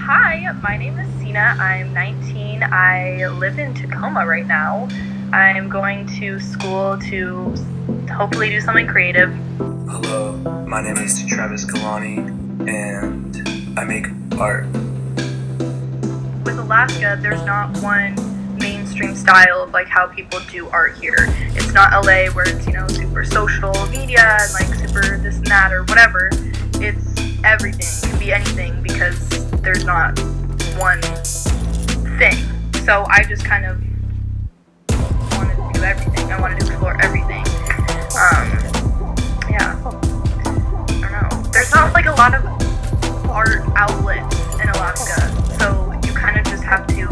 Hi, my name is Sina. I'm 19. I live in Tacoma right now. I'm going to school to hopefully do something creative. Hello, my name is Travis Kalani, and I make art. With Alaska, there's not one mainstream style of like how people do art here. It's not LA where it's, super social media and like super this and that or whatever. It's everything. It can be anything because there's not one thing. So I just kind of wanted to do everything. I wanted to explore everything. Yeah. I don't know. There's not like a lot of art outlets in Alaska, so you kind of just have to do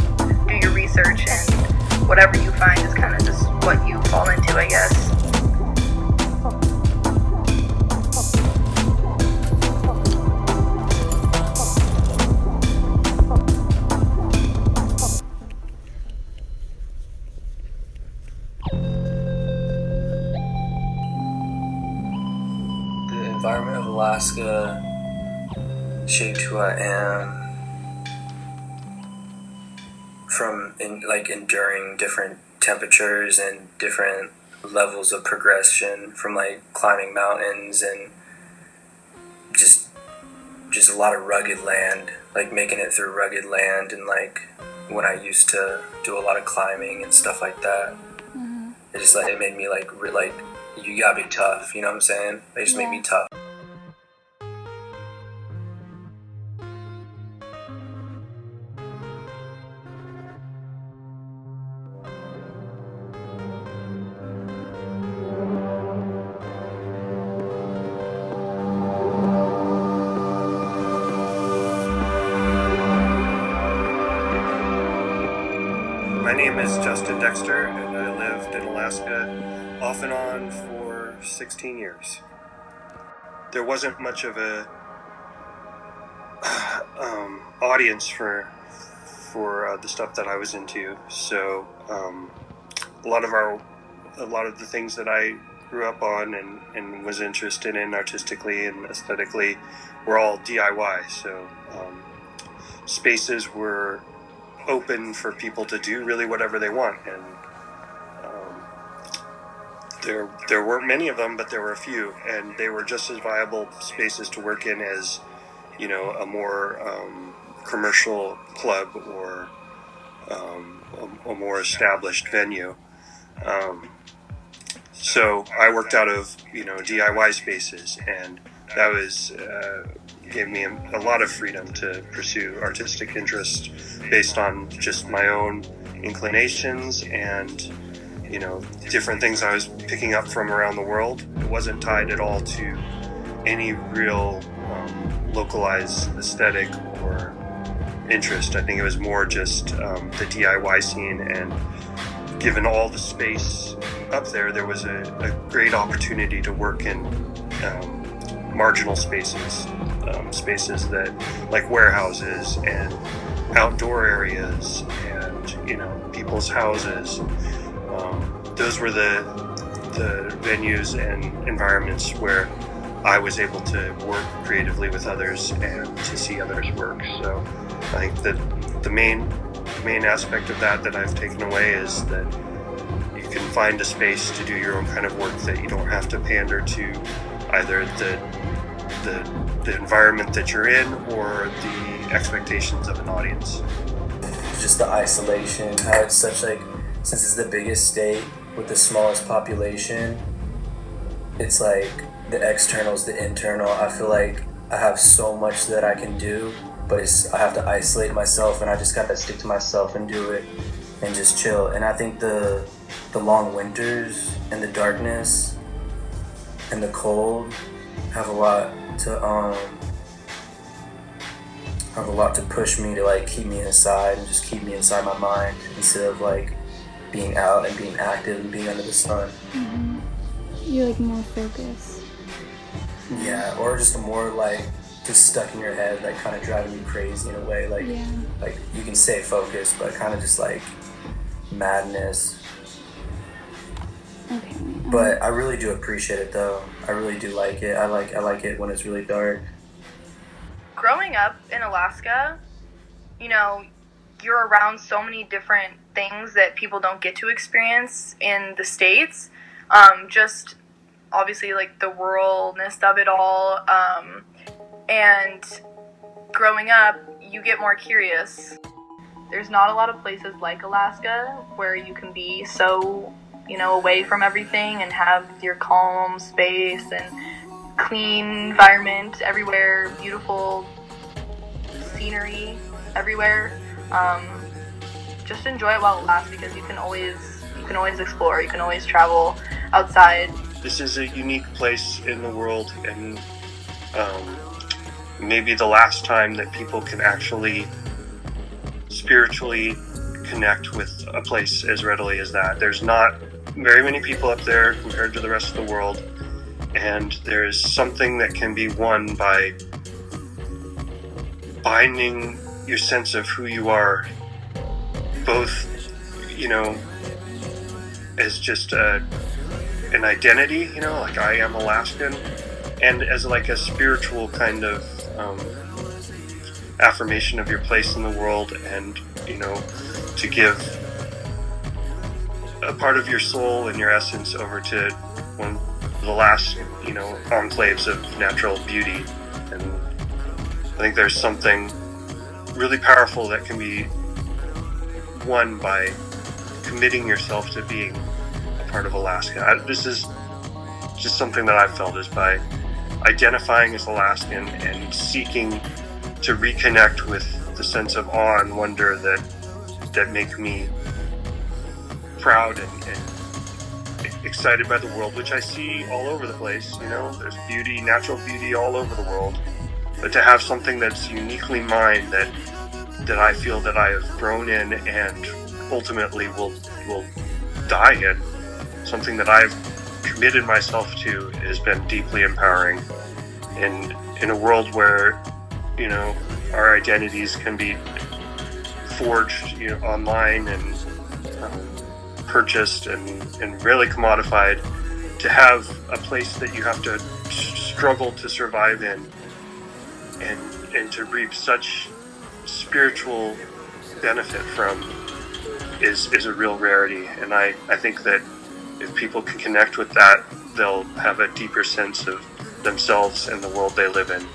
your research, and whatever you find is kind of just what you fall into, I guess. The environment of Alaska shaped who I am from enduring different temperatures and different levels of progression, from like climbing mountains and just a lot of rugged land, like making it through rugged land, and like when I used to do a lot of climbing and stuff like that. It made me like you gotta be tough, you know what I'm saying? It just made me tough. My name is Justin Dexter, and I lived in Alaska off and on for 16 years. There wasn't much of a audience for the stuff that I was into, so a lot of the things that I grew up on and was interested in artistically and aesthetically were all DIY. So spaces were open for people to do really whatever they want, and there weren't many of them, but there were a few, and they were just as viable spaces to work in as a more commercial club or a more established venue. So I worked out of DIY spaces, and that was gave me a lot of freedom to pursue artistic interest based on just my own inclinations and different things I was picking up from around the world. It wasn't tied at all to any real localized aesthetic or interest. I think it was more just the DIY scene, and given all the space up there was a great opportunity to work in marginal spaces, spaces that like warehouses and outdoor areas and people's houses. Those were the venues and environments where I was able to work creatively with others and to see others work. So I think that the main aspect of that I've taken away is that you can find a space to do your own kind of work, that you don't have to pander to either the environment that you're in or the expectations of an audience. Just the isolation, how it's such since it's the biggest state with the smallest population, it's like the external's the internal. I feel like I have so much that I can do, but I have to isolate myself, and I just gotta stick to myself and do it and just chill. And I think the long winters and the darkness and the cold have a lot to push me to keep me inside and just keep me inside my mind, instead of being out and being active and being under the sun. Mm-hmm. You're more focused. Yeah, or just more just stuck in your head, kind of driving you crazy in a way. You can stay focused, but kind of just madness. Okay. But I really do appreciate it, though. I really do like it. I like it when it's really dark. Growing up in Alaska, you know, you're around so many different things that people don't get to experience in the States. Just obviously like the ruralness of it all. And growing up, you get more curious. There's not a lot of places like Alaska where you can be so, away from everything and have your calm space and clean environment everywhere, beautiful scenery everywhere. Just enjoy it while it lasts, because you can always explore, you can always travel outside. This is a unique place in the world, and maybe the last time that people can actually spiritually connect with a place as readily as that. There's not very many people up there compared to the rest of the world, and there's something that can be won by binding your sense of who you are, both, as just an identity, like I am Alaskan, and as like a spiritual kind of affirmation of your place in the world, and to give a part of your soul and your essence over to one of the last enclaves of natural beauty. And I think there's something really powerful that can be won by committing yourself to being a part of Alaska. This is just something that I've felt, is by identifying as Alaskan and seeking to reconnect with the sense of awe and wonder that make me proud and excited by the world, which I see all over the place. There's beauty, natural beauty all over the world, but to have something that's uniquely mine, that I feel that I have grown in and ultimately will die in, something that I've committed myself to, has been deeply empowering. And in a world where our identities can be forged online and purchased and really commodified, to have a place that you have to struggle to survive in, and to reap such spiritual benefit from, is a real rarity. And I think that if people can connect with that, they'll have a deeper sense of themselves and the world they live in.